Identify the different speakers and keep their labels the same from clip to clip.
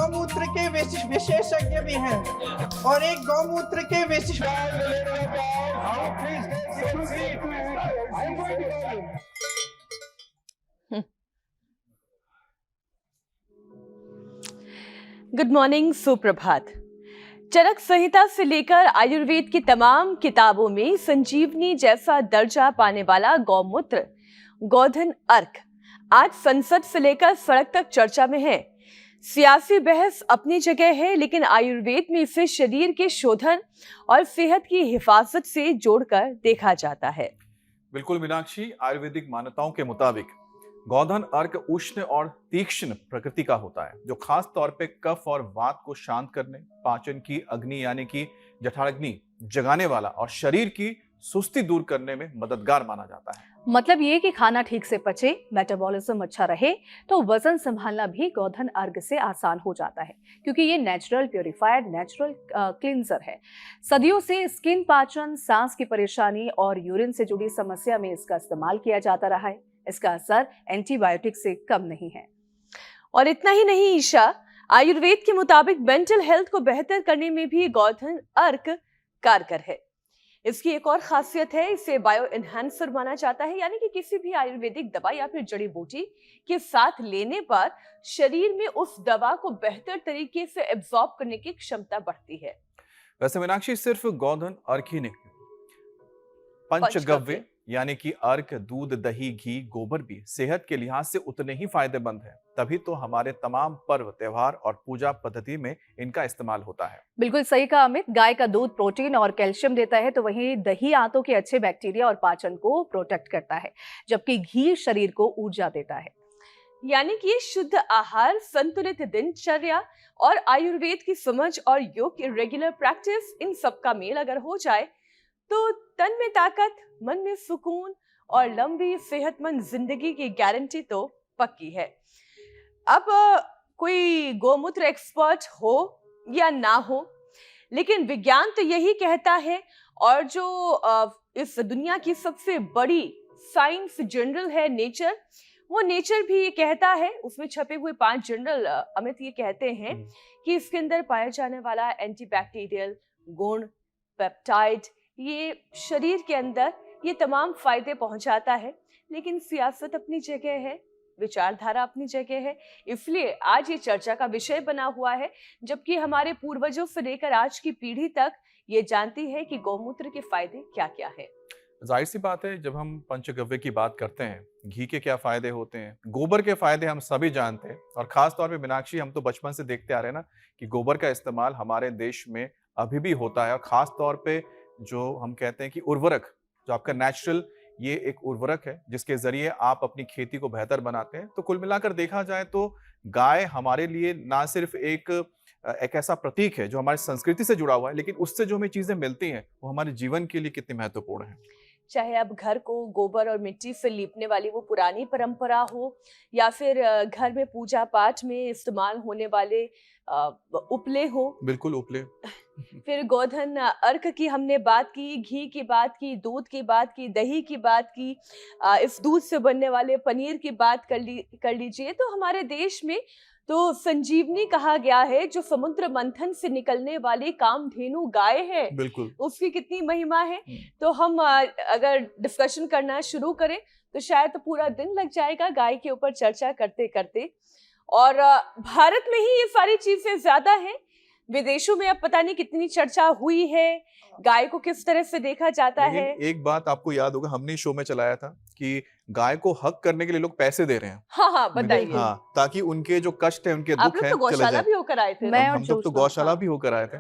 Speaker 1: गौमूत्र के विशेषज्ञ भी हैं और एक गौमूत्र के
Speaker 2: गुड मॉर्निंग, सुप्रभात। चरक संहिता से लेकर आयुर्वेद की तमाम किताबों में संजीवनी जैसा दर्जा पाने वाला गौमूत्र, गोधन अर्क आज संसद से लेकर सड़क तक चर्चा में है। सियासी बहस अपनी जगह है, लेकिन आयुर्वेद में इसे शरीर के शोधन और सेहत की हिफाजत से जोड़कर देखा जाता है।
Speaker 3: बिल्कुल मीनाक्षी, आयुर्वेदिक मान्यताओं के मुताबिक गोधन अर्क उष्ण और तीक्ष्ण प्रकृति का होता है, जो खास तौर पे कफ और वात को शांत करने, पाचन की अग्नि यानी कि जठराग्नि जगाने वाला और शरीर की सुस्ती दूर करने में मददगार माना जाता है।
Speaker 4: मतलब ये कि खाना ठीक से पचे, मेटाबॉलिज्म अच्छा रहे तो वजन संभालना भी गोधन अर्क से आसान हो जाता है, क्योंकि ये नेचुरल प्योरीफायर, नेचुरल क्लींजर है। सदियों से स्किन, पाचन, सांस की परेशानी और यूरिन से जुड़ी समस्या में इसका इस्तेमाल किया जाता रहा है। इसका असर एंटीबायोटिक से कम नहीं है।
Speaker 2: और इतना ही नहीं ईशा, आयुर्वेद के मुताबिक मेंटल हेल्थ को बेहतर करने में भी गोधन अर्क कारगर है। इसकी एक और खासियत है, इसे बायो एनहांसर माना जाता है, यानी कि किसी भी आयुर्वेदिक दवा या फिर जड़ी बूटी के साथ लेने पर शरीर में उस दवा को बेहतर तरीके से एब्जॉर्ब करने की क्षमता बढ़ती है।
Speaker 3: वैसे मीनाक्षी, सिर्फ गोधन अर्क ही नहीं, पंचगव्य यानी कि अर्क, दूध, दही, घी, गोबर भी सेहत के लिहाज से उतने ही फायदेमंद है। तभी तो हमारे तमाम पर्व, त्योहार और पूजा पद्धति में इनका इस्तेमाल होता है।
Speaker 4: बिल्कुल सही कहा अमित। गाय का दूध प्रोटीन और कैल्शियम देता है, तो वहीं दही आंतों के अच्छे बैक्टीरिया और पाचन को प्रोटेक्ट करता है, जबकि घी शरीर को ऊर्जा देता है।
Speaker 2: यानी कि शुद्ध आहार, संतुलित दिनचर्या और आयुर्वेद की समझ और योग की रेगुलर प्रैक्टिस, इन सब का मेल अगर हो जाए तो तन में ताकत, मन में सुकून और लंबी सेहतमंद जिंदगी की गारंटी तो पक्की है। अब कोई गोमूत्र एक्सपर्ट हो या ना हो, लेकिन विज्ञान तो यही कहता है, और जो इस दुनिया की सबसे बड़ी साइंस जर्नल है नेचर, वो नेचर भी ये कहता है, उसमें छपे हुए 5 जर्नल अमित ये कहते हैं कि इसके अंदर पाया जाने वाला एंटीबैक्टीरियल गुण, पेप्टाइड, ये शरीर के अंदर ये तमाम फायदे पहुंचाता है। लेकिन सियासत अपनी जगह है, विचारधारा अपनी जगह है, इसलिए आज ये चर्चा का विषय बना हुआ है, जबकि हमारे पूर्वजों से लेकर आज की पीढ़ी तक ये जानती है कि गौमूत्र के फायदे क्या क्या है।
Speaker 3: जाहिर सी बात है, जब हम पंचगव्य की बात करते हैं, घी के क्या फायदे होते हैं, गोबर के फायदे हम सभी जानते हैं। और खास तौर पे मीनाक्षी, हम तो बचपन से देखते आ रहे हैं ना कि गोबर का इस्तेमाल हमारे देश में अभी भी होता है। और खास तौर पे जो हम कहते हैं कि उर्वरक, जो आपका नेचुरल, ये एक उर्वरक है जिसके जरिए आप अपनी खेती को बेहतर बनाते हैं। तो कुल मिलाकर देखा जाए तो गाय हमारे लिए ना सिर्फ एक ऐसा प्रतीक है जो हमारी संस्कृति से जुड़ा हुआ है, लेकिन उससे जो हमें चीजें मिलती हैं वो हमारे जीवन के लिए कितनी महत्वपूर्ण है।
Speaker 2: चाहे अब घर को गोबर और मिट्टी से लीपने वाली वो पुरानी परंपरा हो, या फिर घर में पूजा पाठ में इस्तेमाल होने वाले उपले हो।
Speaker 3: बिल्कुल उपले।
Speaker 2: फिर गोधन अर्क की हमने बात की, घी की बात की, दूध की बात की, दही की बात की, इस दूध से बनने वाले पनीर की बात कर लीजिए। तो हमारे देश में तो संजीवनी कहा गया है, जो समुद्र मंथन से निकलने वाली कामधेनु गाय है,
Speaker 3: बिल्कुल,
Speaker 2: उसकी कितनी महिमा है। तो हम अगर डिस्कशन करना शुरू करें तो शायद पूरा दिन लग जाएगा गाय के ऊपर चर्चा करते करते। और भारत में ही ये सारी चीजें ज्यादा हैं, विदेशों में अब पता नहीं कितनी चर्चा हुई है, गाय को किस तरह से देखा जाता है।
Speaker 3: एक बात आपको याद होगा, हमने शो में चलाया था कि गाय को हक करने के लिए लोग पैसे दे रहे हैं।
Speaker 2: हाँ, बताइए।
Speaker 3: हाँ, ताकि उनके जो कष्ट है, उनके दुख है,
Speaker 2: तो गौशाला भी होकर आए थे।
Speaker 3: हम लोग तो गौशाला भी होकर आए थे।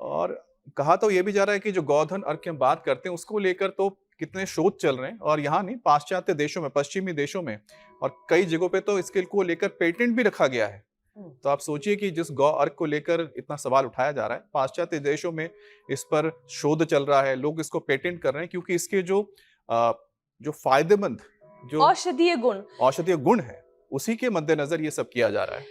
Speaker 3: और कहा तो ये भी जा रहा है कि जो गोधन अर्क की हम बात करते हैं, उसको लेकर तो कितने शोध चल रहे हैं, और यहाँ नहीं, पाश्चात्य देशों में, पश्चिमी देशों में और कई जगहों पे तो इसके को लेकर पेटेंट भी रखा गया है। तो आप सोचिए कि जिस गौ अर्क को लेकर इतना सवाल उठाया जा रहा है, पाश्चात्य देशों में इस पर शोध चल रहा है, लोग इसको पेटेंट कर रहे हैं, क्योंकि इसके जो फायदेमंद, जो औषधीय गुण है, उसी के मद्देनजर ये सब किया जा रहा है।